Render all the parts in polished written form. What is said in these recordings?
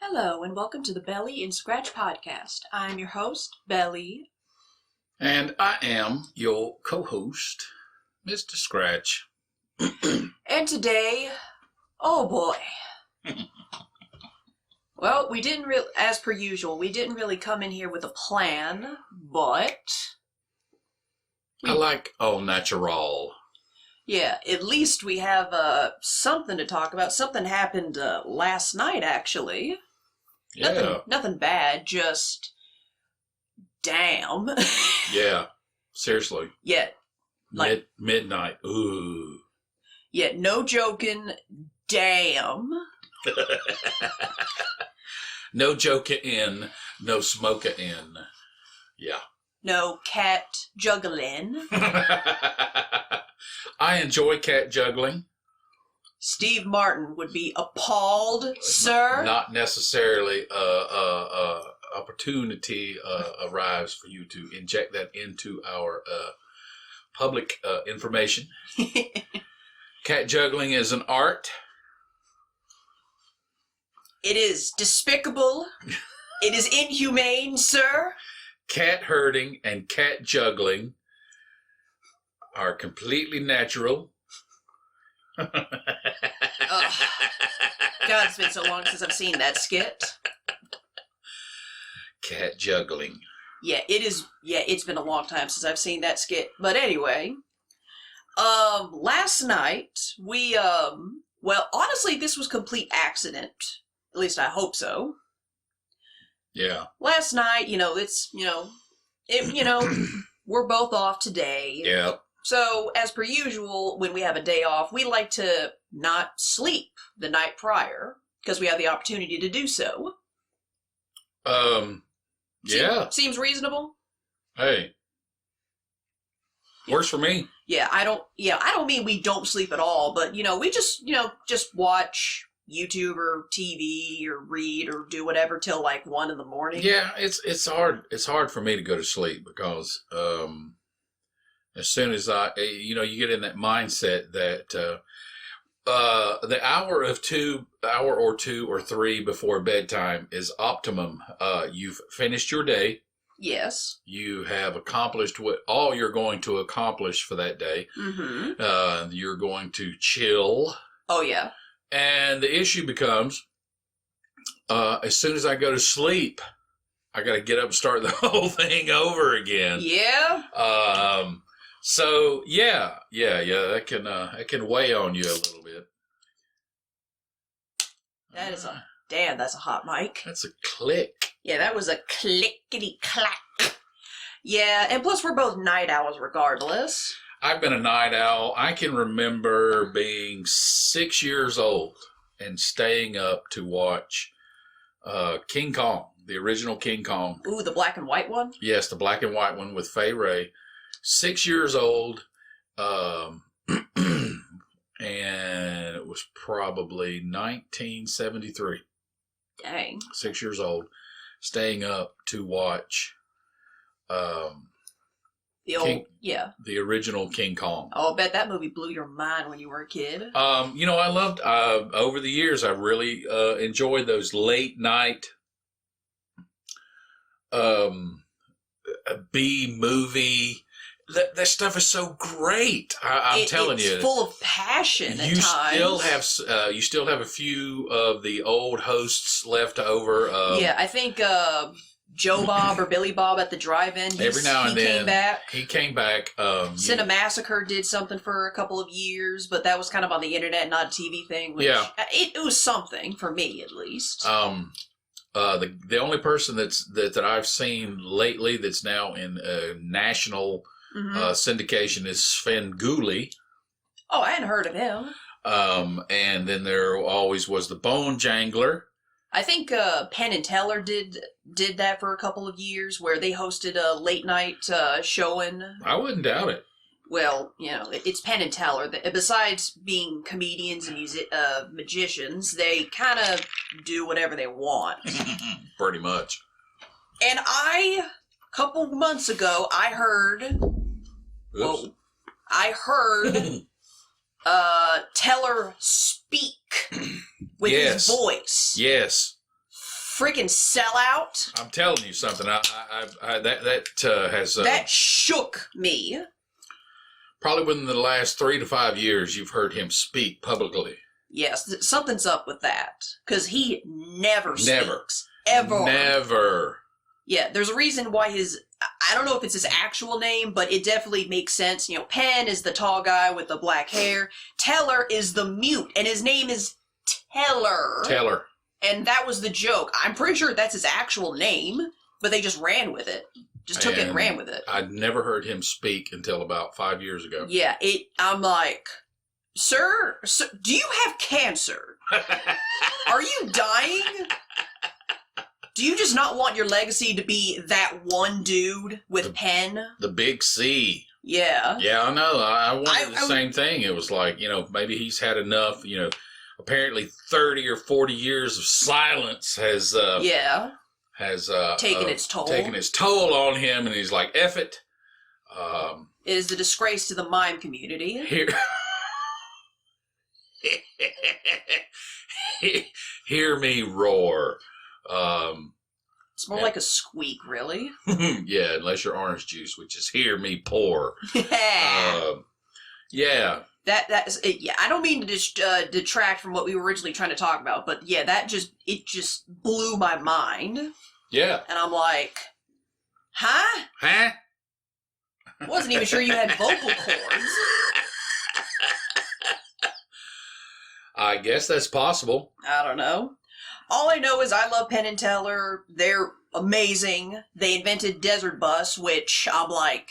Hello and welcome to the Bel-E and Scratch podcast. I'm your host, Bel-E. And I am your co-host, Mr. Scratch. And today, oh boy. Well, we didn't really, as per usual, we didn't really come in here with a plan, but... I like au natural. Yeah, at least we have something to talk about. Something happened last night, actually. Yeah. Nothing bad, just... damn. Yeah, seriously. Yeah. Like, Midnight. Ooh. yeah, no joking, damn. No joking in, no smoking in. Yeah. No cat juggling. I enjoy cat juggling. Steve Martin would be appalled, sir. Not necessarily opportunity arrives for you to inject that into our public information. Cat juggling is an art. It is despicable. It is inhumane, sir. Cat herding and cat juggling are completely natural. Ugh. God, it's been so long since I've seen that skit. Cat juggling. Yeah, it is. Yeah, it's been a long time since I've seen that skit. But anyway, last night we, well, honestly, this was complete accident. At least I hope so. Yeah. Last night, we're both off today. Yeah. So, as per usual, when we have a day off, we like to not sleep the night prior because we have the opportunity to do so. Yeah. Seems reasonable. Hey. Works for me. Yeah, I don't mean we don't sleep at all, but we just watch YouTube or TV or read or do whatever till like 1 in the morning. Yeah, it's hard. It's hard for me to go to sleep because as soon as you get in that mindset that the hour or two or three before bedtime is optimum. You've finished your day. Yes. You have accomplished what all you're going to accomplish for that day. Mm-hmm. You're going to chill. Oh, yeah. And the issue becomes, as soon as I go to sleep, I got to get up and start the whole thing over again. Yeah. So yeah, that can weigh on you a little bit. That is that's a hot mic. That's a click. Yeah, that was a clickety clack. Yeah, and plus we're both night owls regardless. I've been a night owl. I can remember being 6 years old and staying up to watch King Kong, the original King Kong. Ooh, the black and white one? Yes, the black and white one with Fay Wray. 6 years old, and it was probably 1973. Dang. 6 years old, staying up to watch the original King Kong. Oh, I bet that movie blew your mind when you were a kid. I loved, over the years, I really enjoyed those late night B-movie. That stuff is so great. I'm telling you, it's full of passion. You still have a few of the old hosts left over. Yeah, I think Joe Bob or Billy Bob at the drive-in. Every now and then he came back. Cinemassacre did something for a couple of years, but that was kind of on the internet, not a TV thing. Which, yeah, it was something for me at least. The only person that I've seen lately that's now in national syndication is Sven Gulli. Oh, I hadn't heard of him. And then there always was the Bone Jangler. I think Penn and Teller did that for a couple of years, where they hosted a late night showing. I wouldn't doubt it. Well, it's Penn and Teller. Besides being comedians and magicians, they kind of do whatever they want. Pretty much. And a couple months ago, I heard... Oops. I heard Teller speak with his voice. Yes. freaking sellout. I'm telling you something. That has That shook me. probably within the last 3 to 5 years, you've heard him speak publicly. Yes, something's up with that. Because he never speaks. Ever. Never. Yeah, there's a reason why I don't know if it's his actual name, but it definitely makes sense. You know, Penn is the tall guy with the black hair. Teller is the mute, and his name is Teller. Teller. And that was the joke. I'm pretty sure that's his actual name, but they just ran with it. Just took it and ran with it. I'd never heard him speak until about 5 years ago. Yeah, I'm like, sir, do you have cancer? Are you dying? Do you just not want your legacy to be that one dude with Penn? The big C. Yeah. Yeah, I know. I wanted the same thing. It was like, maybe he's had enough, apparently 30 or 40 years of silence has taken its toll. Taken its toll on him, and he's like, F it. It is a disgrace to the mime community. Hear me roar. It's more like a squeak, really. Yeah, unless you're orange juice, which is hear me pour. Yeah. That is yeah. I don't mean to detract from what we were originally trying to talk about, but yeah, it just blew my mind. Yeah. And I'm like, huh? Huh? Wasn't even sure you had vocal cords. I guess that's possible. I don't know. All I know is I love Penn and Teller. They're amazing. They invented Desert Bus, which I'm like,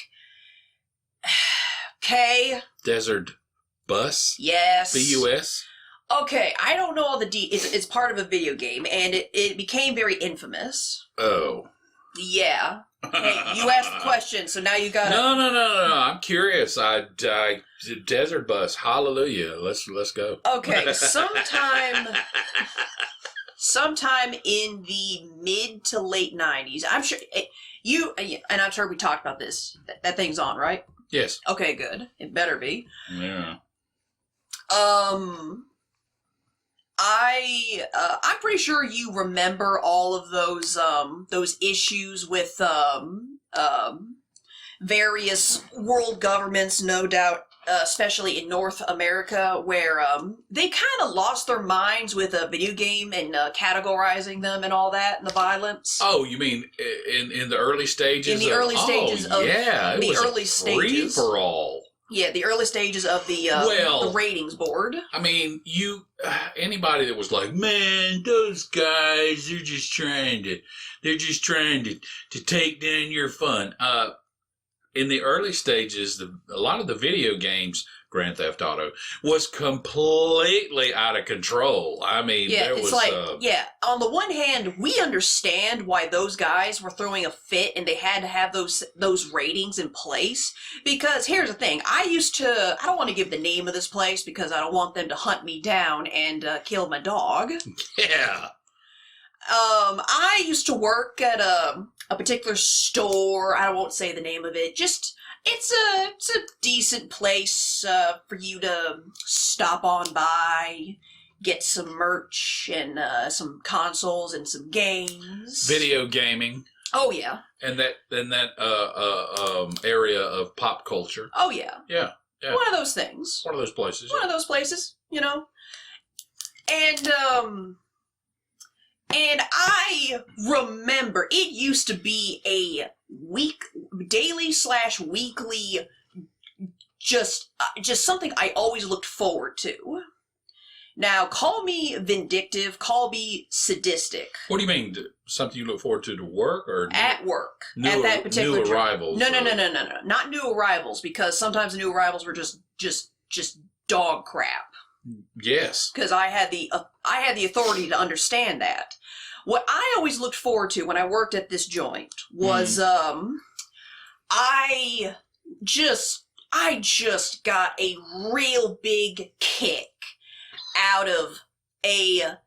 okay. Desert Bus? Yes. B-U-S? Okay, I don't know all the it's part of a video game, and it became very infamous. Oh. Yeah. Hey, you asked the question, so now you gotta... No. I'm curious. Desert Bus. Hallelujah. Let's go. Okay, sometime in the mid to late 90s, I'm sure and I'm sure we talked about this. That thing's on, right? Yes. Okay, good. It better be. Yeah. I'm pretty sure you remember all of those issues with various world governments, no doubt, especially in North America, where they kind of lost their minds with a video game and categorizing them and all that, and the violence. Oh, you mean in the early stages? In the early stages of the early stages. Free for all. Yeah, the early stages of the ratings board. I mean, anybody that was like, man, those guys, they're just trying to take down your fun. In the early stages, a lot of the video games, Grand Theft Auto, was completely out of control. I mean, yeah, there it's was... like, on the one hand, we understand why those guys were throwing a fit and they had to have those ratings in place. Because here's the thing, I don't want to give the name of this place because I don't want them to hunt me down and kill my dog. Yeah. I used to work at a particular store. I won't say the name of it. Just it's a decent place for you to stop on by, get some merch and some consoles and some games. Video gaming. Oh yeah. And that area of pop culture. Oh yeah. Yeah. Yeah. One of those things. One of those places. One of those places, And I remember it used to be a daily/weekly, just something I always looked forward to. Now, call me vindictive, call me sadistic. What do you mean? Something you look forward to work or at work at that particular new arrivals? No, not new arrivals, because sometimes the new arrivals were just dog crap. Yes. Because I had the authority to understand that. What I always looked forward to when I worked at this joint was I just got a real big kick out of a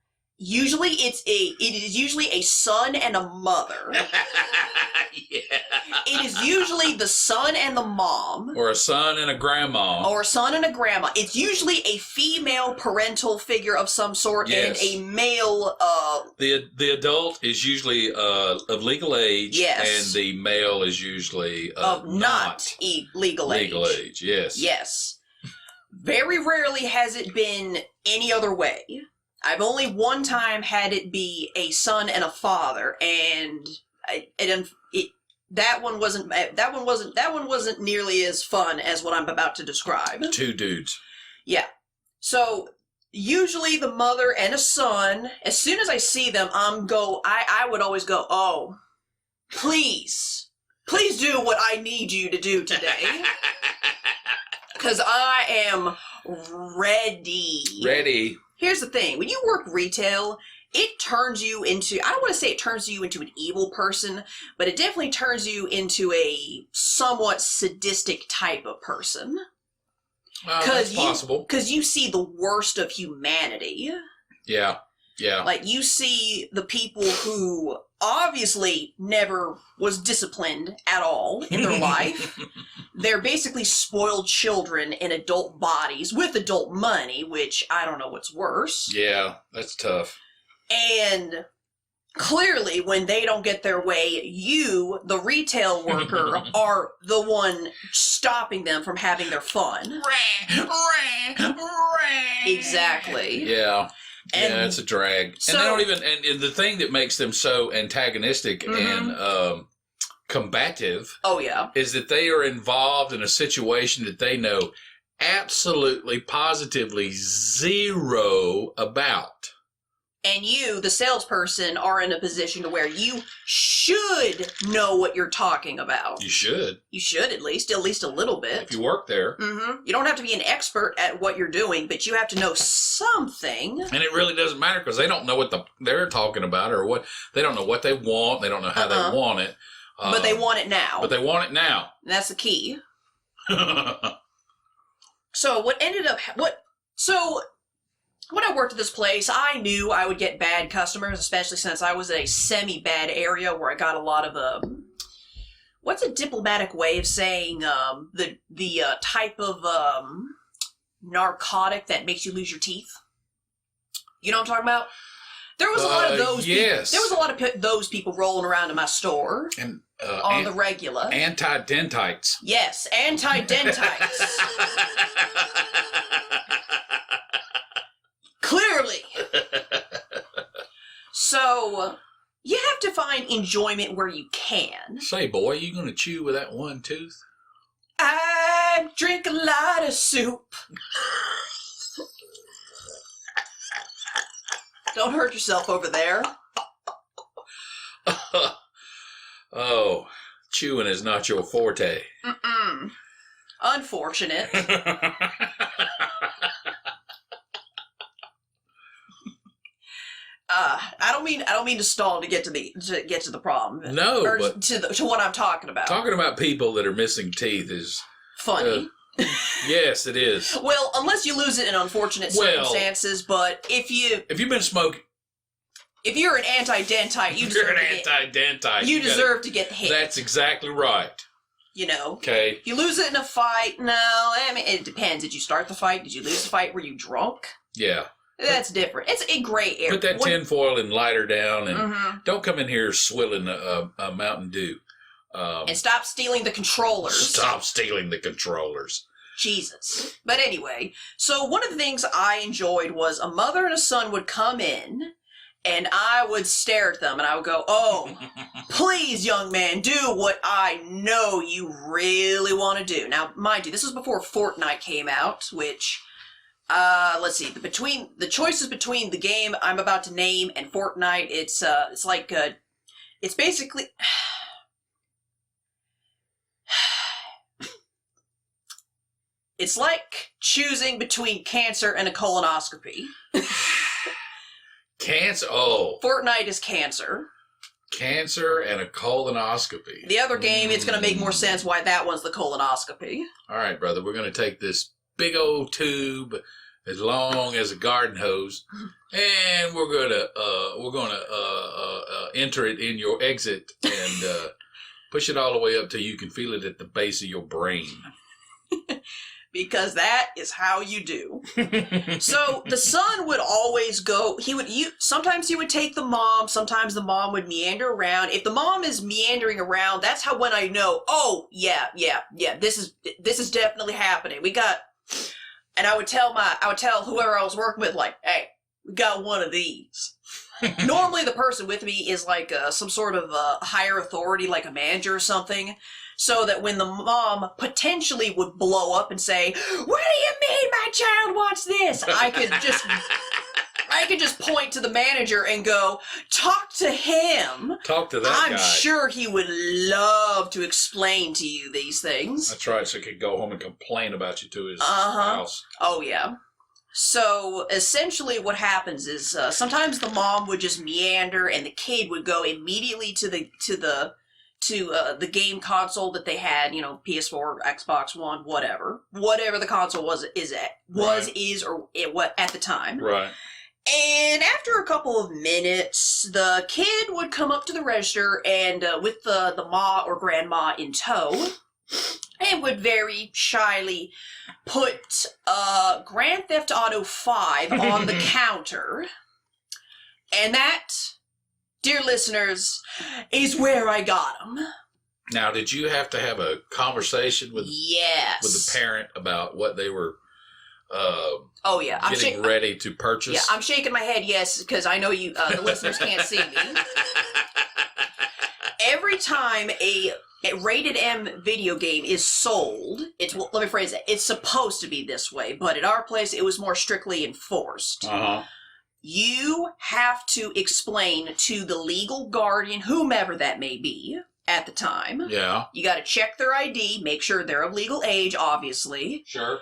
Usually it is usually a son and a mother. Yeah. It is usually the son and the mom. Or a son and a grandma. Or a son and a grandma. It's usually a female parental figure of some sort, Yes. and a male The adult is usually of legal age, Yes. and the male is usually of not legal age. Legal age, yes. Yes. Very rarely has it been any other way. I've only one time had it be a son and a father, and that one wasn't nearly as fun as what I'm about to describe. Two dudes. Yeah. So usually the mother and a son, as soon as I see them, I would always go, "Oh, please do what I need you to do today." Because I am ready. Ready. Here's the thing. When you work retail, it turns you into, I don't want to say it turns you into an evil person, but it definitely turns you into a somewhat sadistic type of person. That's possible. Because you see the worst of humanity. Yeah. Yeah. Like, you see the people who obviously never was disciplined at all in their life. They're basically spoiled children in adult bodies with adult money, which I don't know what's worse. Yeah, that's tough. And clearly, when they don't get their way, you, the retail worker, are the one stopping them from having their fun. Exactly. Yeah. And yeah, it's a drag. so- and they don't even, and the thing that makes them so antagonistic and combative Oh, yeah. is that they are involved in a situation that they know absolutely, positively zero about. And you, the salesperson, are in a position to where you should know what you're talking about. You should. You should, at least a little bit. If you work there. Mm-hmm. You don't have to be an expert at what you're doing, but you have to know something. And it really doesn't matter because they don't know what they're talking about or what, they don't know what they want. They don't know how they want it. But they want it now. But they want it now. And that's the key. So when I worked at this place, I knew I would get bad customers, especially since I was in a semi-bad area where I got a lot of what's a diplomatic way of saying the type of narcotic that makes you lose your teeth? You know what I'm talking about? There was a lot of those. Yes. There was a lot of those people rolling around in my store And on the regular. Anti-dentites. Yes, anti-dentites. Clearly. So, you have to find enjoyment where you can. Say, boy, you gonna chew with that one tooth? I drink a lot of soup. Don't hurt yourself over there. Oh, chewing is not your forte. Mm-mm. Unfortunate. I don't mean to stall to get to the problem. No, or but to what I'm talking about. talking about people that are missing teeth is Funny. yes, it is. Well, unless you lose it in unfortunate circumstances, but if you've been smoking, if you're an anti-dentite, you deserve anti-dentite. You deserve to get the hit. That's exactly right. You know. Okay. You lose it in a fight. No, I mean it depends. Did you start the fight? Did you lose the fight? Were you drunk? Yeah. That's different. It's a gray area. Put that tinfoil and light her down, and Mm-hmm. don't come in here swilling a Mountain Dew. And stop stealing the controllers. Stop stealing the controllers. Jesus. But anyway, so one of the things I enjoyed was a mother and a son would come in, and I would stare at them, and I would go, "Oh, please, young man, do what I know you really want to do." Now, mind you, this was before Fortnite came out, which... let's see. The choices between the game I'm about to name and Fortnite, it's basically, it's like choosing between cancer and a colonoscopy. Cancer. Oh, Fortnite is cancer. Cancer and a colonoscopy. The other game, it's going to make more sense why that one's the colonoscopy. All right, brother. We're going to take this big old tube as long as a garden hose, and we're gonna enter it in your exit and push it all the way up till you can feel it at the base of your brain. Because that is how you do. So the son would always go, sometimes he would take the mom, sometimes the mom would meander around. If the mom is meandering around, that's how when I know, oh, yeah, this is definitely happening. And I would tell whoever I was working with, like, hey, we got one of these. Normally the person with me is like some sort of higher authority, like a manager or something. So that when the mom potentially would blow up and say, "What do you mean my child wants this?" I could just point to the manager and go, "Talk to him. Talk to that guy. I'm sure he would love to explain to you these things." That's right, so he could go home and complain about you to his house. Oh, yeah. So essentially what happens is sometimes the mom would just meander and the kid would go immediately to the game console that they had, PS4, Xbox One, whatever the console is at the time. Right. And after a couple of minutes, the kid would come up to the register and with the ma or grandma in tow, and would very shyly put Grand Theft Auto 5 on the counter. And that, dear listeners, is where I got them. Now, did you have to have a conversation with the parent about what they were getting ready to purchase? Yeah, I'm shaking my head yes, because I know you, the listeners can't see me. Every time a rated M video game is sold, let me phrase it, it's supposed to be this way, but at our place it was more strictly enforced. Uh-huh. You have to explain to the legal guardian, whomever that may be at the time. Yeah. You got to check their ID, make sure they're of legal age, obviously. Sure.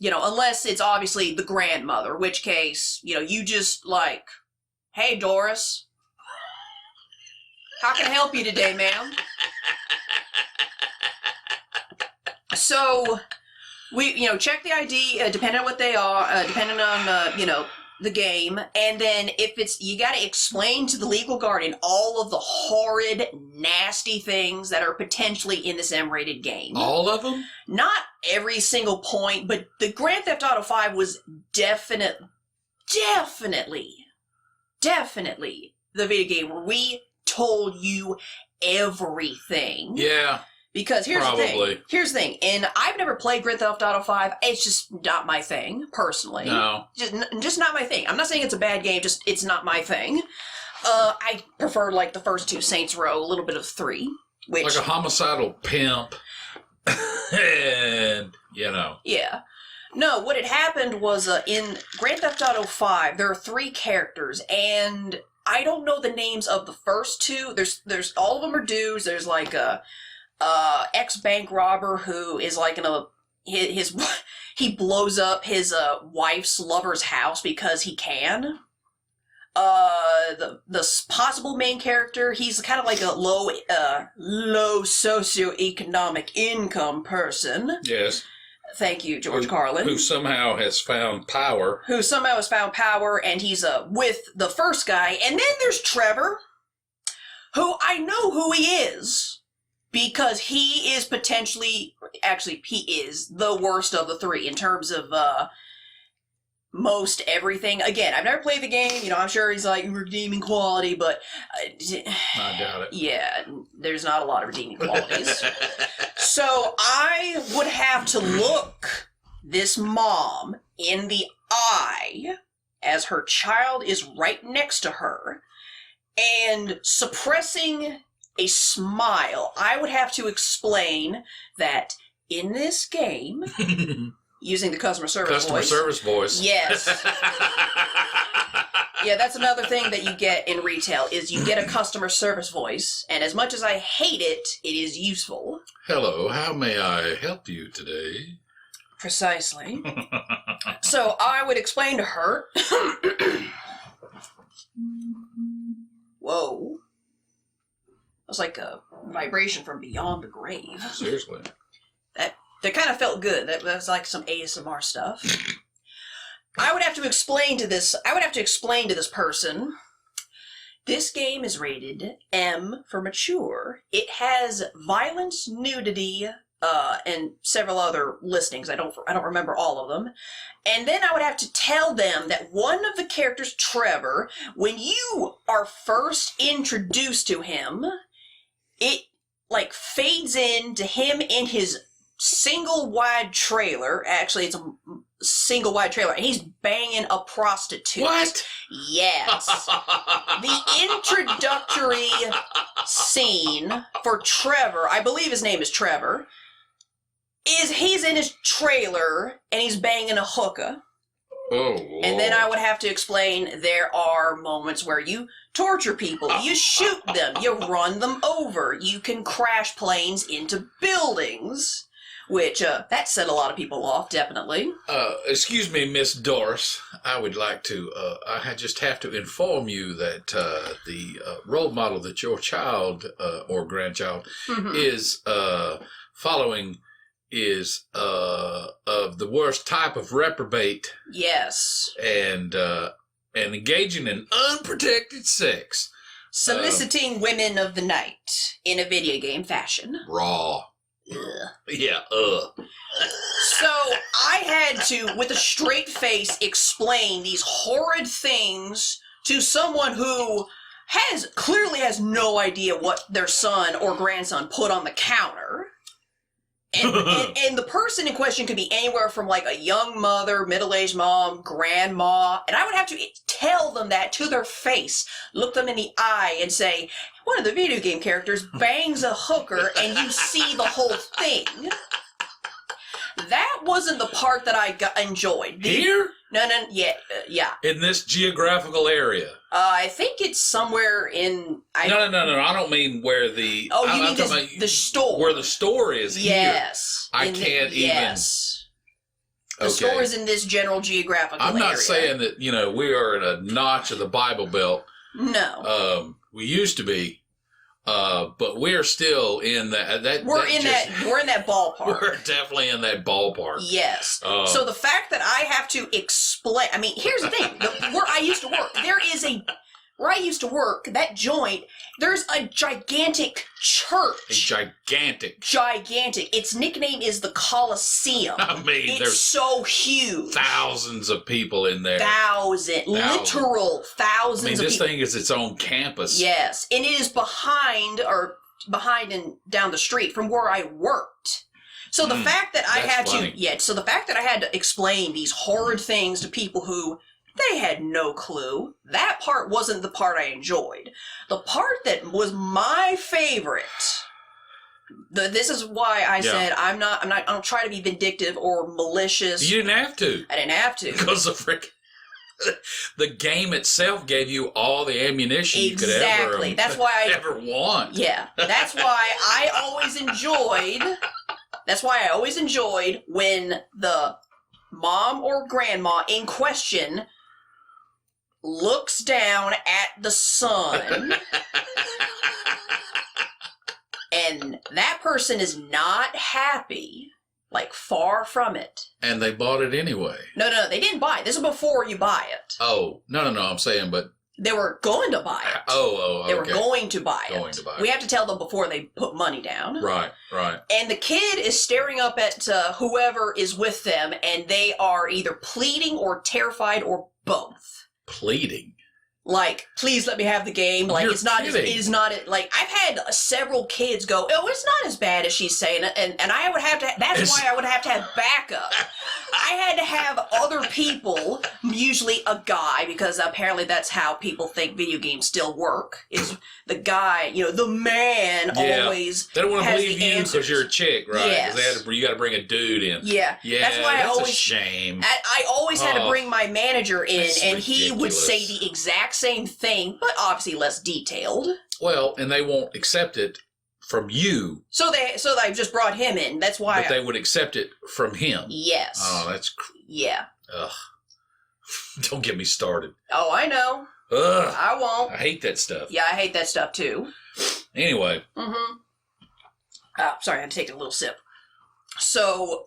Unless it's obviously the grandmother, which case, you just like, "Hey, Doris, how can I help you today, ma'am?" So we, check the ID, depending on what they are, depending on, the game. And then you got to explain to the legal guardian all of the horrid, nasty things that are potentially in this M-rated game. All of them? Not every single point, but the Grand Theft Auto 5 was definitely the video game where we told you everything. Yeah. Because here's the thing, and I've never played Grand Theft Auto 5, it's just not my thing, personally. No. Just not my thing. I'm not saying it's a bad game, just it's not my thing. I prefer, like, the first two, Saints Row, a little bit of 3, which... Like a homicidal pimp, and, Yeah. No, what had happened was, in Grand Theft Auto 5, there are 3 characters, and I don't know the names of the first 2. There's all of them are dudes. There's, like, a... ex-bank robber who is like he blows up his wife's lover's house because he can. The possible main character, he's kind of like a low socioeconomic income person. Yes. Thank you, George Carlin. Who somehow has found power. And he's with the first guy. And then there's Trevor, who I know who he is. Because he is he is the worst of the 3 in terms of most everything. Again, I've never played the game. I'm sure he's like redeeming quality, but I doubt it. Yeah, there's not a lot of redeeming qualities. So I would have to look this mom in the eye as her child is right next to her, and suppressing a smile, I would have to explain that in this game, using the customer service voice. Yes. Yeah, that's another thing that you get in retail, is you get a customer service voice, and as much as I hate it, it is useful. Hello, how may I help you today? Precisely. So I would explain to her, whoa. It was like a vibration from beyond the grave. Seriously. That kind of felt good. That was like some ASMR stuff. I would have to explain to this person. This game is rated M for mature. It has violence, nudity, and several other listings. I don't remember all of them. And then I would have to tell them that one of the characters, Trevor, when you are first introduced to him, it like fades in to him in his single wide trailer. Actually, it's a single wide trailer, and he's banging a prostitute. What? Yes. The introductory scene for Trevor, I believe his name is Trevor, is he's in his trailer and he's banging a hooker. Oh, Lord. And then I would have to explain there are moments where you torture people, you shoot them, you run them over, you can crash planes into buildings. Which, that set a lot of people off, definitely. Excuse me, Miss Doris. I would like to, just have to inform you that the role model that your child or grandchild is following is of the worst type of reprobate. Yes. And engaging in unprotected sex. Soliciting women of the night in a video game fashion. Raw. Ugh. Yeah, So I had to, with a straight face, explain these horrid things to someone who clearly has no idea what their son or grandson put on the counter. And the person in question could be anywhere from like a young mother, middle-aged mom, grandma, and I would have to tell them that to their face, look them in the eye and say, one of the video game characters bangs a hooker and you see the whole thing. That wasn't the part that I enjoyed. Here? No, yeah. In this geographical area? I think it's somewhere in... No, I don't mean where the... Oh, you mean the store. Where the store is yes. here. I can't even... Yes. The Okay. store is in this general geographical area. I'm not saying that, we are in a notch of the Bible Belt. No. We used to be. But we're still in that. We're in that ballpark. We're definitely in that ballpark. Yes. So the fact that I have to explain, I mean, here's the thing. Where I used to work, that joint, there's a gigantic church. Gigantic. Its nickname is the Colosseum. I mean, it's there's so huge. Thousands of people in there. Literal thousands of people. This thing is its own campus. Yes. And it is behind and down the street from where I worked. So the fact that I had to explain these horrid things to people who they had no clue, that part wasn't the part I enjoyed. The part that was my favorite, this is why I said I don't try to be vindictive or malicious. You didn't have to. I didn't have to. Because the game itself gave you all the ammunition you could ever want. Yeah. That's why I always enjoyed when the mom or grandma in question looks down at the son and that person is not happy, like far from it. And they bought it anyway. No, they didn't buy it. This is before you buy it. Oh, no, I'm saying, but... They were going to buy it. Okay. They were going to buy it. We have to tell them before they put money down. Right. And the kid is staring up at whoever is with them, and they are either pleading or terrified or both. Pleading? Like, please let me have the game. Like, You're it's not, kidding. it is not, like, I've had several kids go, oh, it's not as bad as she's saying. And I would have to, that's why I would have to have backup. I had to have other people, usually a guy, because apparently that's how people think video games still work, is the guy, the man always They don't want to has believe the you answers. because you're a chick, right? Yes. You got to bring a dude in. Yeah. Yeah, that's why that's a shame. I always had to bring my manager in, That's and he would ridiculous. say the exact same thing, but obviously less detailed. Well, and they won't accept it from you. So they just brought him in. That's why. But they would accept it from him. Yes. Oh, that's... Yeah. Ugh. Don't get me started. Oh, I know. Ugh. I won't. I hate that stuff. Yeah, I hate that stuff too. Anyway. Mm-hmm. Sorry, I had to take a little sip. So,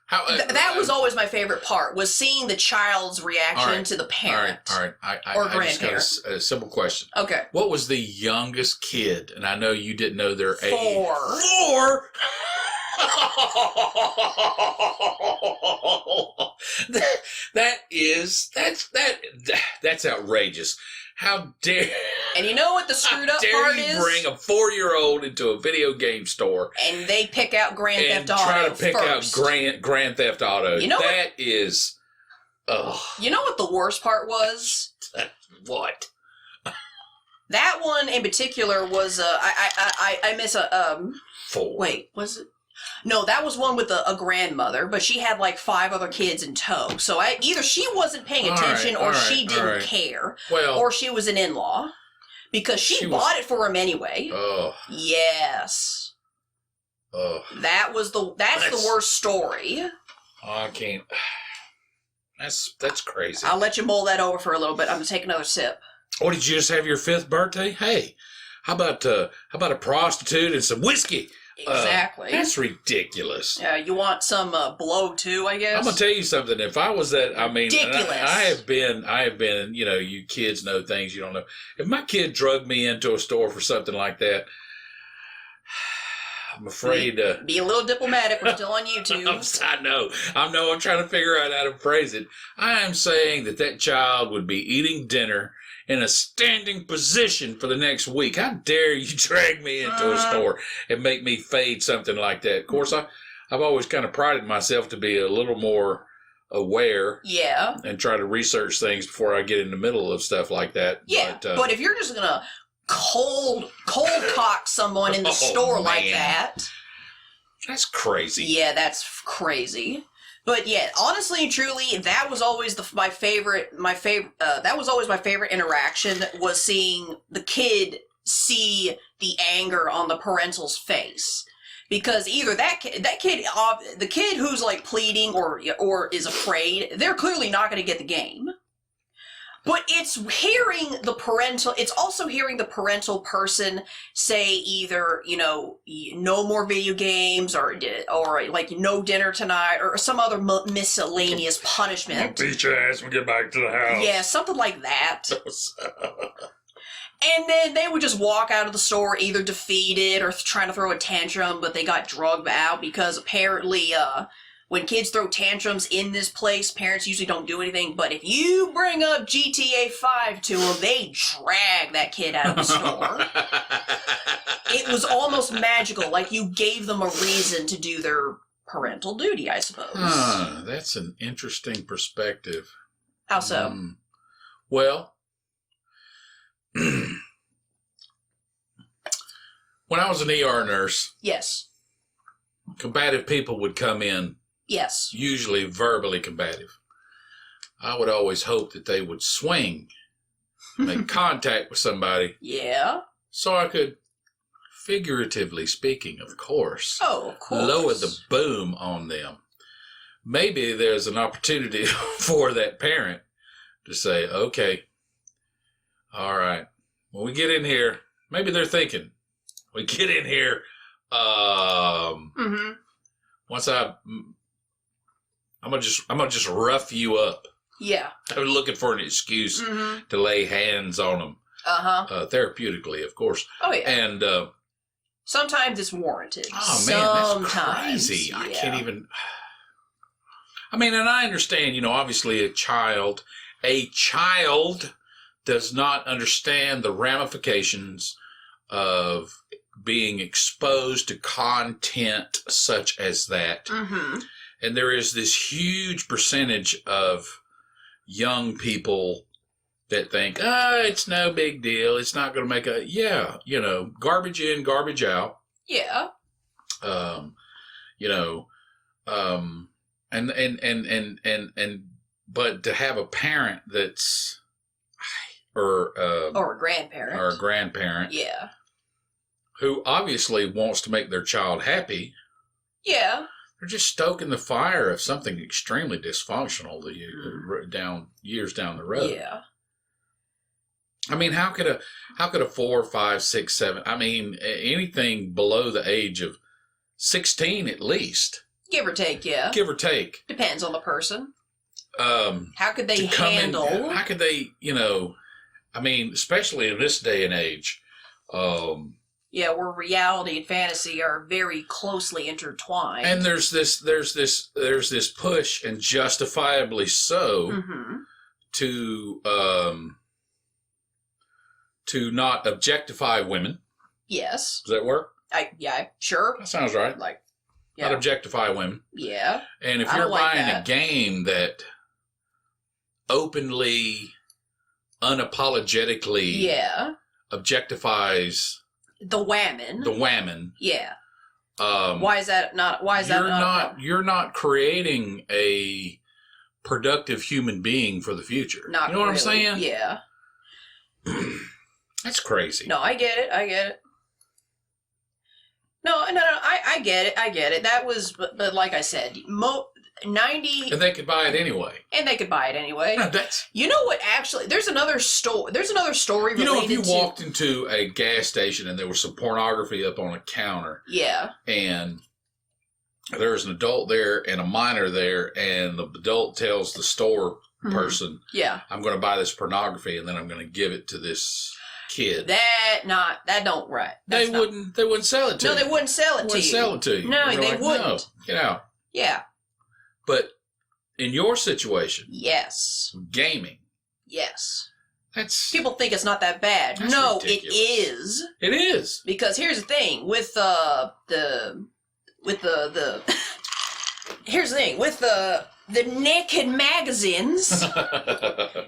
How that was always my favorite part, was seeing the child's reaction to the parent. All right. Or I just got grandparent. a simple question. Okay. What was the youngest kid? And I know you didn't know their age. 4. 4? That's outrageous. How dare? And you know what the screwed up dare part you is? bring a 4-year-old into a video game store And they pick out Grand and Theft Auto try to pick first. out Grand Theft Auto? You know that is, You know what the worst part was? what? That one in particular was I miss a 4. wait, was it? No, that was one with a grandmother, but she had like 5 other kids in tow. So either she wasn't paying attention, or she didn't care, Well, or she was an in-law, because she bought it for him anyway. Oh. Yes. Oh. That's the worst story. I can't. That's crazy. I'll let you mull that over for a little bit. I'm gonna take another sip. Oh, did you just have your 5th birthday? Hey, how about a prostitute and some whiskey? Exactly. That's ridiculous. Yeah, you want some blow too, I guess. I'm gonna tell you something. If I was that, I mean, ridiculous. I have been. You know, you kids know things you don't know. If my kid drugged me into a store for something like that, I'm afraid. Be a little diplomatic. We're still on YouTube. I know. I'm trying to figure out how to phrase it. I am saying that child would be eating dinner in a standing position for the next week. How dare you drag me into a store and make me fade something like that? Of course, I've always kind of prided myself to be a little more aware. Yeah. And try to research things before I get in the middle of stuff like that. Yeah. But if you're just going to cold cock someone in the store like that. That's crazy. Yeah, that's crazy. But yeah, honestly and truly, that was always my favorite. That was always my favorite interaction, was seeing the kid see the anger on the parental's face, because either the kid who's like pleading or is afraid, they're clearly not going to get the game. But it's also hearing the parental person say either, no more video games, or like no dinner tonight, or some other miscellaneous punishment. I'll beat your ass when we get back to the house. Yeah, something like that. And then they would just walk out of the store either defeated or trying to throw a tantrum, but they got drugged out because apparently, when kids throw tantrums in this place, parents usually don't do anything. But if you bring up GTA 5 to them, they drag that kid out of the store. It was almost magical. Like you gave them a reason to do their parental duty, I suppose. That's an interesting perspective. How so? Well, when I was an ER nurse, yes, combative people would come in. Yes. Usually verbally combative. I would always hope that they would swing, make contact with somebody. Yeah. So I could, figuratively speaking, of course, lower the boom on them. Maybe there's an opportunity for that parent to say, okay, all right, when we get in here, maybe they're thinking, we get in here, once I'm gonna just rough you up. Yeah. I'm looking for an excuse to lay hands on them. Therapeutically, of course. Oh yeah. And sometimes it's warranted. Oh man, that's crazy. Yeah. I can't even. I mean, and I understand. Obviously, a child does not understand the ramifications of being exposed to content such as that. And there is this huge percentage of young people that think, it's no big deal. It's not going to make garbage in, garbage out. Yeah. But to have a parent that's, or a grandparent. Yeah. Who obviously wants to make their child happy. Yeah. They're just stoking the fire of something extremely dysfunctional years down the road. Yeah. I mean, how could a 4, 5, 6, 7? I mean, anything below the age of 16 at least. Give or take, yeah. Give or take. Depends on the person. How could they to come handle? How could they, I mean, especially in this day and age. Yeah, where reality and fantasy are very closely intertwined. And there's this push, and justifiably so, to not objectify women. Yes. Does that work? Sure. That sounds right. Not objectify women. Yeah. And if you're buying a game that openly, unapologetically objectifies the whammon. Yeah. Why is that not? Why is that not? You're not creating a productive human being for the future. Not you know what I'm saying? Yeah. That's crazy. No, I get it. No, I get it. That was, but like I said, 90... And they could buy it anyway. You know what, actually, there's another story related to... if you walked into a gas station and there was some pornography up on a counter. Yeah. And there's an adult there and a minor there, and the adult tells the store person, I'm going to buy this pornography and then I'm going to give it to this kid. That don't right. They wouldn't sell it to you. No, they wouldn't sell it to you. No, they wouldn't. No, get out. Yeah. But in your situation, yes, gaming, yes, that's people think it's not that bad. No, ridiculous. It is. It is, because here's the thing with here's the thing with the naked magazines.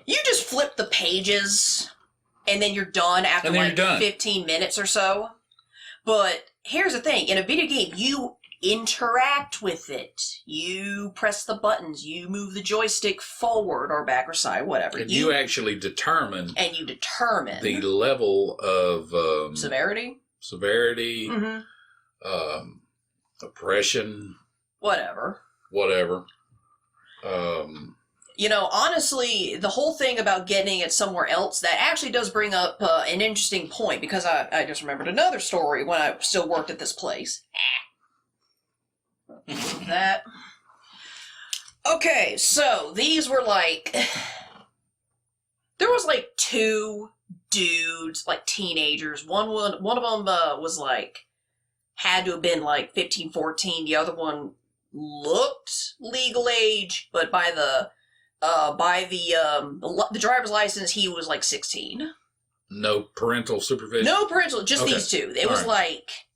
You just flip the pages and then you're done after 15 minutes or so. But here's the thing, in a video game, you interact with it. You press the buttons. You move the joystick forward or back or side, whatever. And you actually determine. And you determine the level of severity, oppression, whatever. Honestly, the whole thing about getting it somewhere else, that actually does bring up an interesting point, because I just remembered another story when I still worked at this place. That. Okay, so these were there was two dudes, teenagers. One of them was had to have been 15, 14. The other one looked legal age, but by the driver's license, he was 16. No parental supervision? No parental, just these two. It was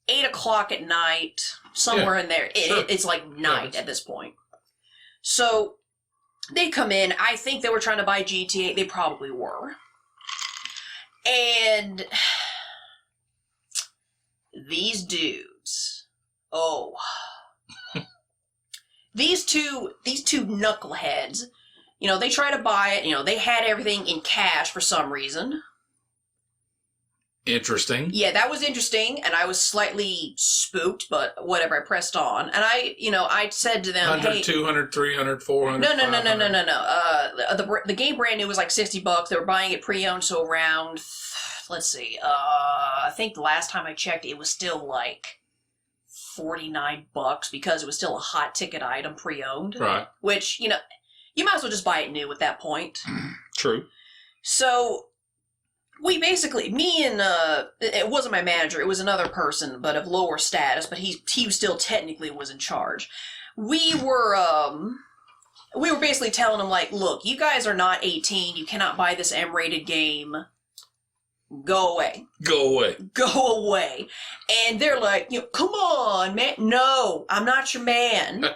8 o'clock at night, somewhere in there. It's night at this point. So they come in. I think they were trying to buy GTA. They probably were. And these dudes, these two knuckleheads, they try to buy it. They had everything in cash for some reason. Interesting. Yeah, that was interesting, and I was slightly spooked, but whatever, I pressed on. And I said to them, 100, hey, 200, 300, 400, No. The game brand new was $60. They were buying it pre-owned, so around, let's see, I think the last time I checked, it was still $49, because it was still a hot ticket item pre-owned. Right. Which, you might as well just buy it new at that point. True. So we basically, me and, it wasn't my manager, it was another person, but of lower status, but he still technically was in charge. We were basically telling him, look, you guys are not 18, you cannot buy this M-rated game. Go away. And they're like, come on, man. No, I'm not your man.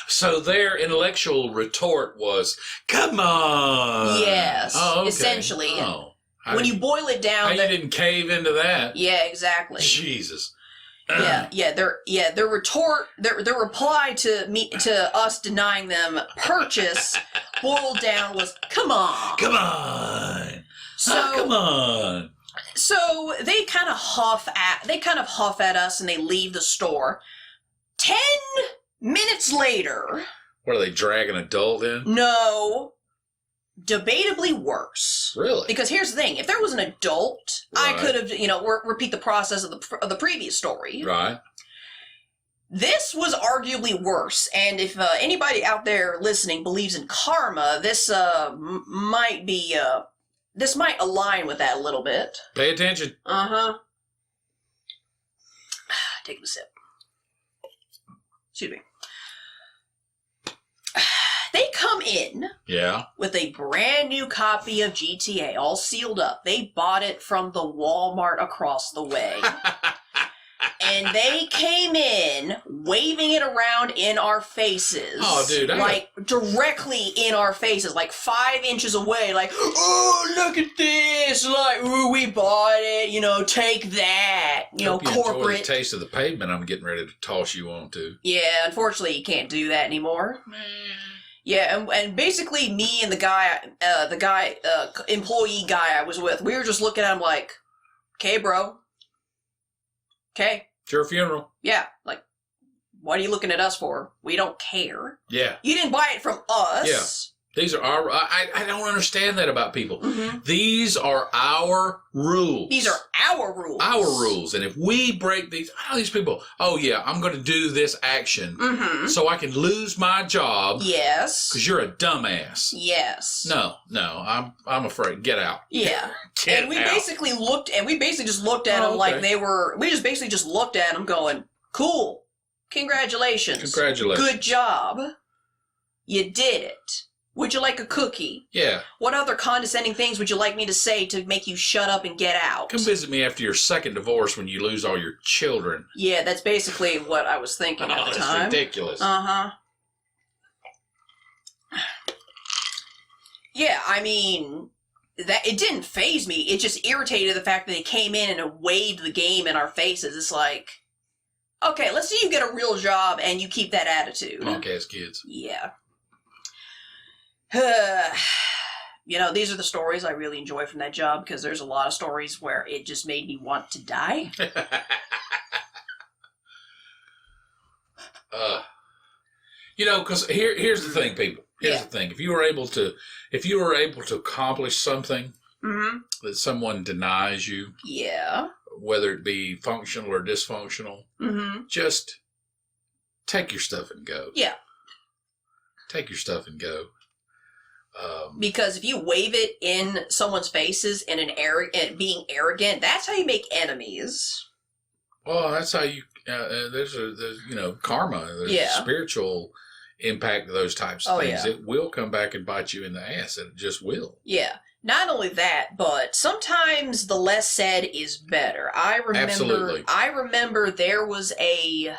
So their intellectual retort was, come on. Yes, okay. Essentially. When you boil it down... you didn't cave into that. Yeah, exactly. Jesus. Their reply to us denying them purchase boiled down was, come on. Come on. Come on. So they kind of huff at us and they leave the store. 10 minutes later... What, are they dragging an adult in? No. Debatably worse. Really? Because here's the thing. If there was an adult, right, I could have, repeat the process of the previous story. Right. This was arguably worse, and if anybody out there listening believes in karma, this might be this might align with that a little bit. Pay attention. Take a sip. Excuse me. They come in with a brand new copy of GTA, all sealed up. They bought it from the Walmart across the way. And they came in waving it around in our faces. Oh, dude. Directly in our faces, like 5 inches away. Like, oh, look at this. Like, ooh, we bought it. You know, take that. You know, corporate. Enjoy the taste of the pavement I'm getting ready to toss you onto. Yeah, unfortunately, you can't do that anymore. Yeah, and basically me and the employee guy I was with, we were just looking at him like, okay, bro. Okay. It's your funeral. Yeah, like, what are you looking at us for? We don't care. Yeah. You didn't buy it from us. Yeah. These are our... I don't understand that about people. Mm-hmm. These are our rules. These are our rules. Our rules. And if we break these... I know these people, oh yeah, I'm going to do this action so I can lose my job. Yes. Because you're a dumbass. Yes. No, I'm afraid. Get out. Yeah. Get and we out. basically just looked at them like they were... We just basically just looked at them going, cool. Congratulations. Good job. You did it. Would you like a cookie? Yeah. What other condescending things would you like me to say to make you shut up and get out? Come visit me after your second divorce when you lose all your children. Yeah, that's basically what I was thinking at the time. It's ridiculous. Yeah, I mean, that it didn't faze me. It just irritated the fact that they came in and waved the game in our faces. It's like, okay, let's see you get a real job and you keep that attitude. Punk-ass kids. Yeah. You know, these are the stories I really enjoy from that job because there's a lot of stories where it just made me want to die. You know, because here's the thing, people. Here's the thing. If you were able to accomplish something that someone denies you, whether it be functional or dysfunctional, just take your stuff and go. Yeah. Take your stuff and go. Because if you wave it in someone's faces and being arrogant, that's how you make enemies. Well, that's how you. There's karma. There's spiritual impact of those types of things. It will come back and bite you in the ass. It just will. Yeah. Not only that, but sometimes the less said is better. Absolutely. I remember there was a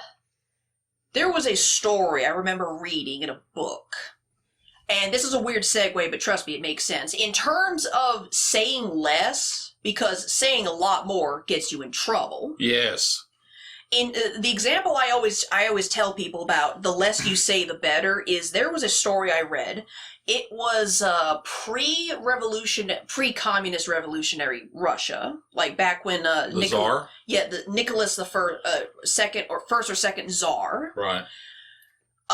story I remember reading in a book. And this is a weird segue, but trust me, it makes sense. In terms of saying less, because saying a lot more gets you in trouble. Yes. In the example I always tell people about, the less you say, the better, is there was a story I read. It was pre-communist revolutionary Russia, like back when the Tsar? Yeah, the Nicholas the first or second Tsar. Right.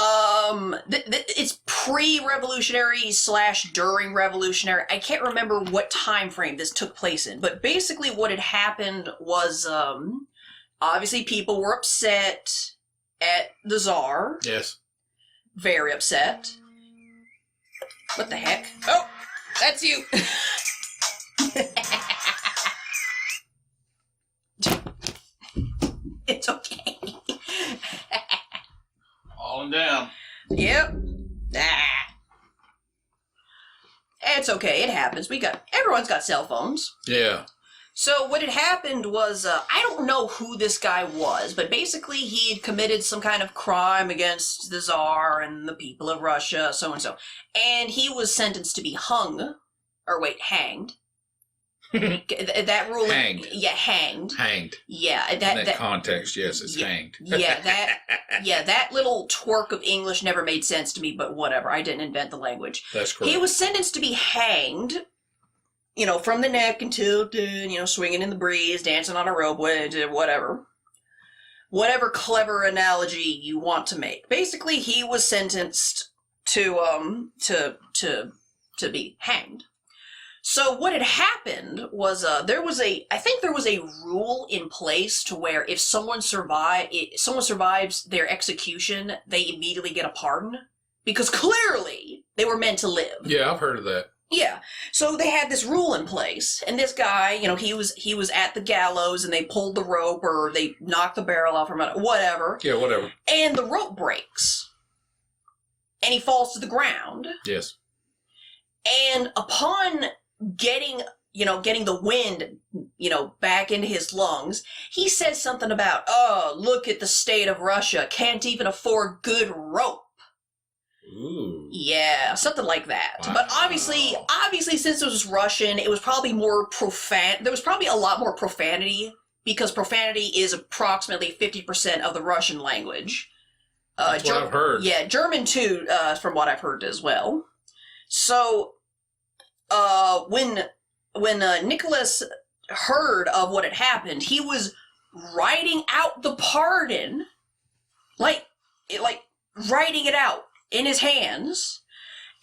It's pre-revolutionary / during revolutionary. I can't remember what time frame this took place in, but basically what had happened was, obviously people were upset at the Tsar. Yes. Very upset. What the heck? Oh, that's you. It's okay. Falling down. Yep. It's okay. It happens. Everyone's got cell phones. Yeah. So what had happened was, I don't know who this guy was, but basically he had committed some kind of crime against the Tsar and the people of Russia, so and so. And he was sentenced to be hanged. That ruling, hanged. Yeah, hanged. Hanged. Yeah, in that context, yes, it's hanged. That little twerk of English never made sense to me, but whatever. I didn't invent the language. That's correct. He was sentenced to be hanged, from the neck until, swinging in the breeze, dancing on a rope, whatever. Whatever clever analogy you want to make. Basically, he was sentenced to be hanged. So what had happened was I think there was a rule in place to where if someone survives their execution, they immediately get a pardon because clearly they were meant to live. Yeah, I've heard of that. Yeah. So they had this rule in place, and this guy, he was at the gallows, and they pulled the rope or they knocked the barrel off him, whatever. Yeah, whatever. And the rope breaks, and he falls to the ground. Yes. And upon getting the wind, back into his lungs, he says something about, "Oh, look at the state of Russia. Can't even afford good rope." Ooh. Yeah, something like that. Wow. But obviously, since it was Russian, it was probably more there was probably a lot more profanity, because profanity is approximately 50% of the Russian language. That's what I've heard. Yeah, German too, from what I've heard as well. So, when Nicholas heard of what had happened, he was writing out the pardon, like writing it out in his hands.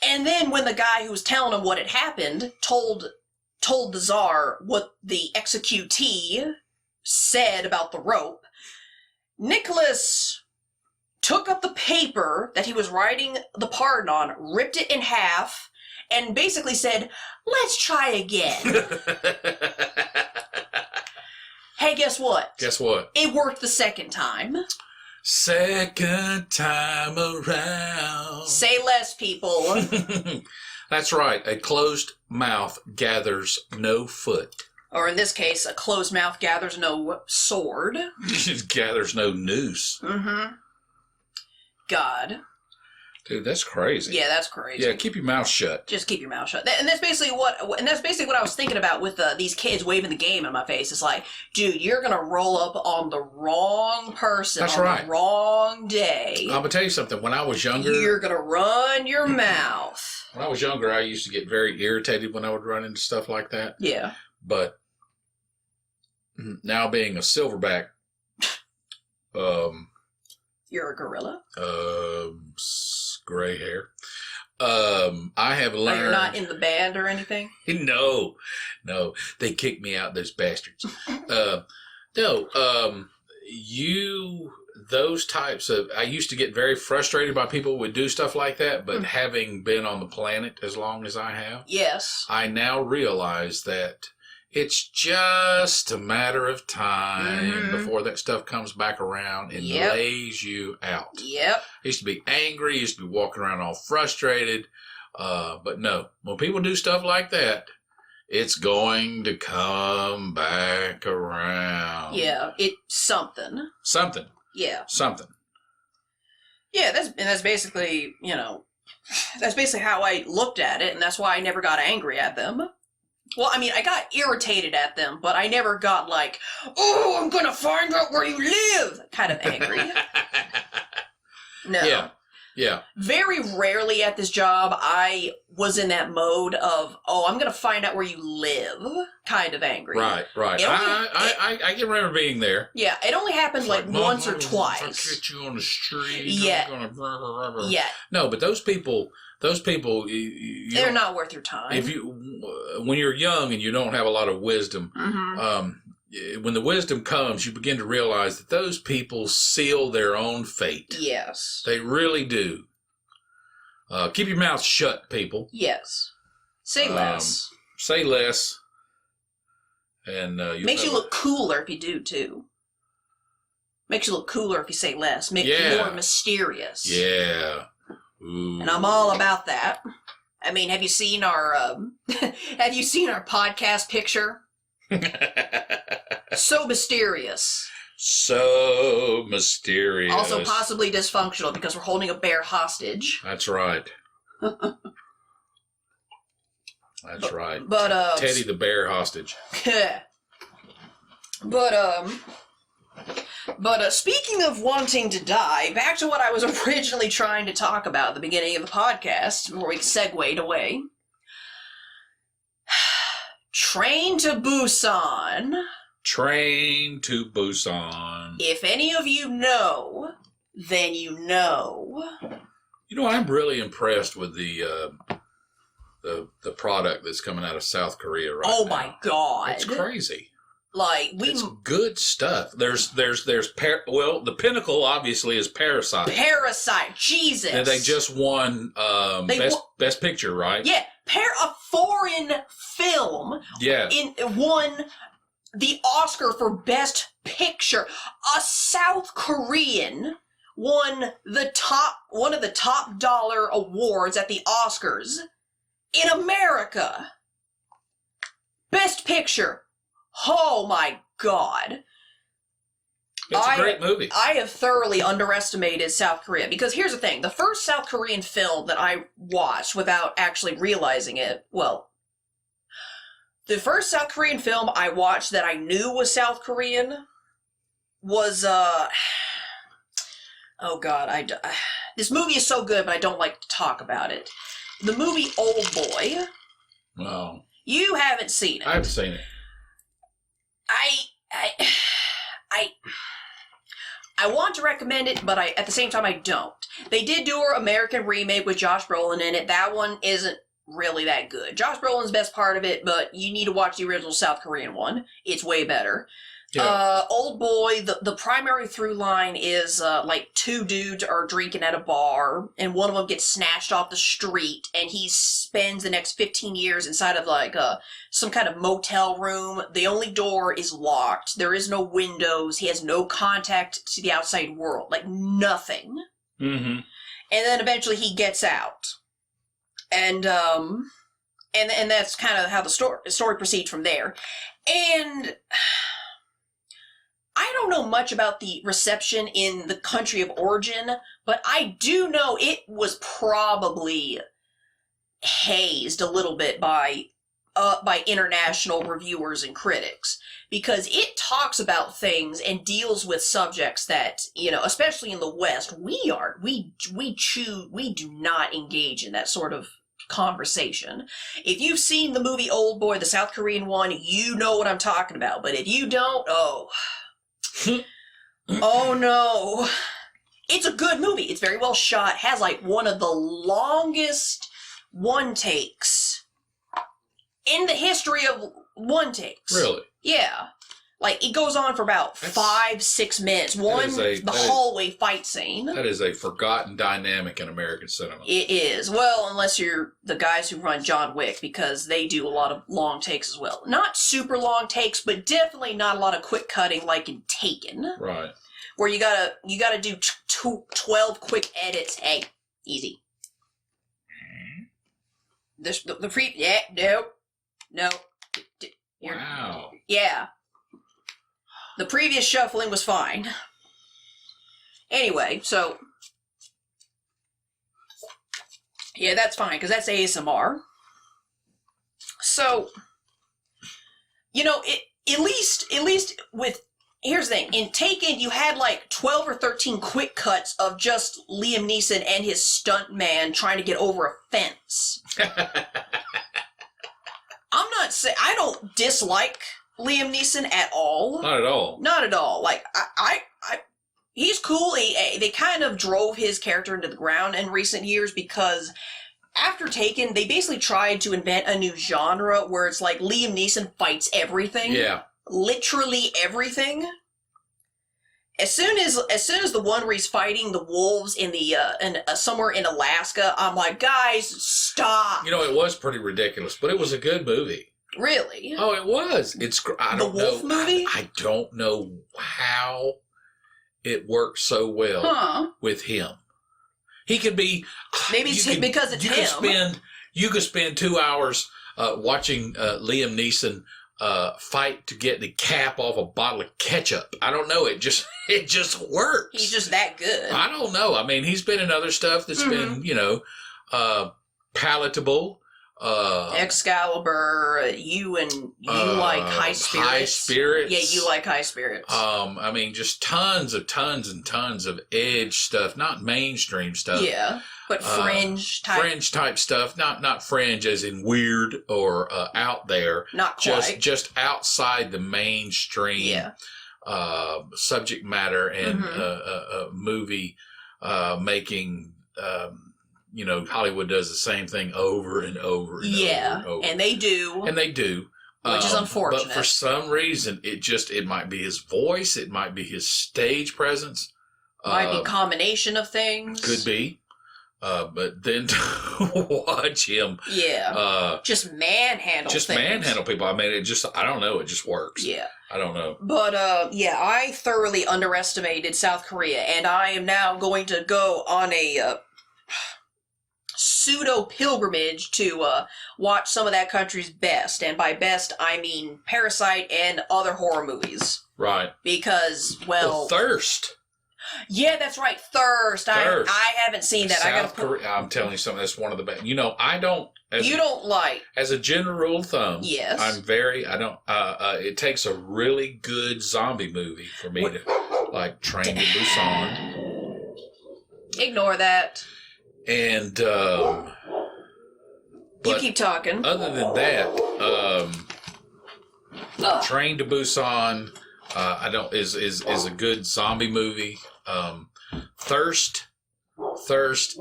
And then when the guy who was telling him what had happened told the Tsar what the executee said about the rope, Nicholas took up the paper that he was writing the pardon on, ripped it in half, and basically said, "Let's try again." Hey, guess what? Guess what? It worked the second time. Second time around. Say less, people. That's right. A closed mouth gathers no foot. Or in this case, a closed mouth gathers no sword. It gathers no noose. Mm-hmm. God. Dude, that's crazy. Yeah, that's crazy. Yeah, keep your mouth shut. Just keep your mouth shut. And that's basically what I was thinking about with these kids waving the game in my face. It's like, dude, you're gonna roll up on the wrong person That's on right. the wrong day. I'm gonna tell you something. When I was younger, You're gonna run your mouth. When I was younger, I used to get very irritated when I would run into stuff like that. Yeah. But now being a silverback, You're a gorilla. Gray hair. I have learned. Oh, you're not in the band or anything? No, they kicked me out, those bastards. Those types of, I used to get very frustrated by people who would do stuff like that, but having been on the planet as long as I have, yes, I now realize that it's just a matter of time before that stuff comes back around and lays you out. Yep. I used to be angry, used to be walking around all frustrated. But no, when people do stuff like that, it's going to come back around. Yeah, it's something. Something. Yeah. Something. Yeah, that's basically, that's basically how I looked at it, and that's why I never got angry at them. Well, I mean, I got irritated at them, but I never got like, "Oh, I'm gonna find out where you live," kind of angry. No. Yeah. Very rarely at this job, I was in that mode of, "Oh, I'm gonna find out where you live," kind of angry. Right. I can remember being there. Yeah, it only happened like once or If twice. I catch you on the street, Yeah. I'm gonna... Yeah. No, but those people, they're not worth your time. When you're young and you don't have a lot of wisdom, when the wisdom comes, you begin to realize that those people seal their own fate. Yes. They really do. Keep your mouth shut, people. Yes. Say less. Say less. And makes you look cooler if you do, too. Makes you look cooler if you say less. Makes you more mysterious. Yeah. Ooh. And I'm all about that. I mean, have you seen our podcast picture? So mysterious. So mysterious. Also possibly dysfunctional because we're holding a bear hostage. That's right. That's right. But Teddy the bear hostage. But speaking of wanting to die, back to what I was originally trying to talk about at the beginning of the podcast before we segued away. Train to Busan. Train to Busan. If any of you know, then you know. You know, I'm really impressed with the the product that's coming out of South Korea right Oh now. my God. It's crazy. Like, It's good stuff. There's the pinnacle obviously is Parasite. Parasite, Jesus. And they just won best picture, right? Yeah, a foreign film Yeah. won the Oscar for Best Picture. A South Korean won one of the top dollar awards at the Oscars in America. Best Picture. Oh my God. It's a great movie. I have thoroughly underestimated South Korea because here's the thing. The first South Korean film that I watched without actually realizing it, the first South Korean film I watched that I knew was South Korean was, oh God, this movie is so good, but I don't like to talk about it. The movie Old Boy. Wow. You haven't seen it. I haven't seen it. I want to recommend it, but at the same time I don't. They did do an American remake with Josh Brolin in it. That one isn't really that good. Josh Brolin's best part of it, but you need to watch the original South Korean one. It's way better. Yeah. Old Boy, the primary through line is like two dudes are drinking at a bar, and one of them gets snatched off the street, and he spends the next 15 years inside of like some kind of motel room. The only door is locked. There is no windows. He has no contact to the outside world, like nothing. Mm-hmm. And then eventually he gets out, and that's kind of how the story proceeds from there. And I don't know much about the reception in the country of origin, but I do know it was probably hazed a little bit by international reviewers and critics, because it talks about things and deals with subjects that, especially in the West, we do not engage in that sort of conversation. If you've seen the movie Old Boy, the South Korean one, you know what I'm talking about. But if you don't, oh no. It's a good movie. It's very well shot. Has like one of the longest one takes in the history of one takes. Really? Yeah. Like, it goes on for about 5-6 minutes. The hallway fight scene. That is a forgotten dynamic in American cinema. It is. Well, unless you're the guys who run John Wick, because they do a lot of long takes as well. Not super long takes, but definitely not a lot of quick cutting like in Taken. Right. Where you gotta do 12 quick edits. Hey, easy. No. Wow. Yeah. The previous shuffling was fine. Anyway, so yeah, that's fine, because that's ASMR. So, at least with, here's the thing, in Taken, you had like 12 or 13 quick cuts of just Liam Neeson and his stunt man trying to get over a fence. I'm not saying, I don't dislike Liam Neeson at all. Not at all. Not at all. Like, he's cool. They kind of drove his character into the ground in recent years, because after Taken, they basically tried to invent a new genre where it's like Liam Neeson fights everything. Yeah. Literally everything. As soon as the one where he's fighting the wolves in the somewhere in Alaska, I'm like, guys, stop. It was pretty ridiculous, but it was a good movie. Really? Oh, it was. I don't know. The wolf movie? I don't know how it works so well with him. He could be. Maybe it's because it's him. You could spend 2 hours watching Liam Neeson fight to get the cap off a bottle of ketchup. I don't know. It just works. He's just that good. I don't know. I mean, he's been in other stuff that's been, palatable. Excalibur, you like High Spirits. High Spirits. Yeah, you like High Spirits. I mean, just tons and tons of edge stuff, not mainstream stuff. Yeah, but fringe type stuff. Not fringe as in weird or out there. Not quite. Just outside the mainstream. Yeah. Subject matter and movie making. Hollywood does the same thing over and over and over and over. And they do. And they do. Which is unfortunate. But for some reason, it might be his voice, it might be his stage presence. Might be a combination of things. Could be. But then to watch him. Yeah. Just manhandle things. Manhandle people. I mean, I don't know. It just works. Yeah. I don't know. But, I thoroughly underestimated South Korea, and I am now going to go on a pseudo-pilgrimage to watch some of that country's best. And by best, I mean Parasite and other horror movies. Right. Because, Thirst. Yeah, that's right. Thirst. I haven't seen that. South Korea. I'm telling you something. That's one of the best. I don't. As a general rule of thumb. Yes. I don't. It takes a really good zombie movie for me to like Train to Busan. Ignore that. And you keep talking. Other than that, Train to Busan, is a good zombie movie. Thirst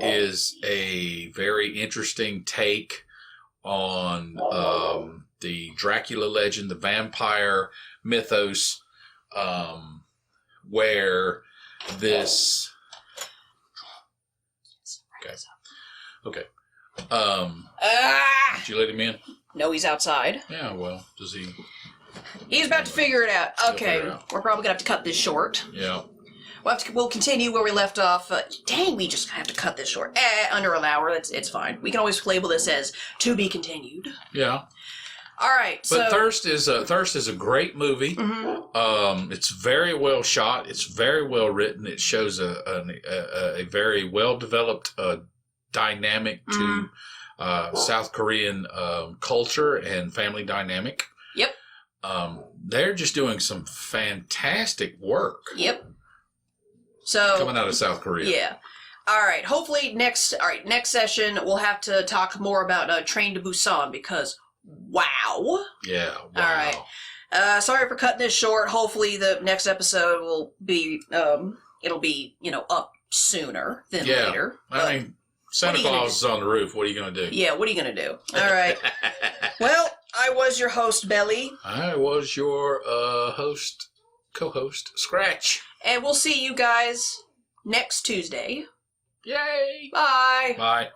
is a very interesting take on the Dracula legend, the vampire mythos, where this. Okay. Did you let him in? No, he's outside. Yeah, well, does he? He's about to figure it out. Okay, we're probably gonna have to cut this short. Yeah. We'll continue where we left off. Dang, we just have to cut this short. Under an hour. It's fine. We can always label this as to be continued. Yeah. All right. But Thirst is a great movie. Mm-hmm. It's very well shot. It's very well written. It shows a very well developed dynamic to South Korean culture and family dynamic. Yep. They're just doing some fantastic work. Yep. So coming out of South Korea. Yeah. All right. Hopefully next session we'll have to talk more about Train to Busan because wow. Yeah. Wow. All right. Sorry for cutting this short. Hopefully the next episode will be it'll be up sooner than later. I mean, Santa Claus is on the roof. What are you going to do? Yeah. What are you going to do? All right. Well, I was your host, Bel-E. I was your co-host, Scratch. And we'll see you guys next Tuesday. Yay! Bye! Bye.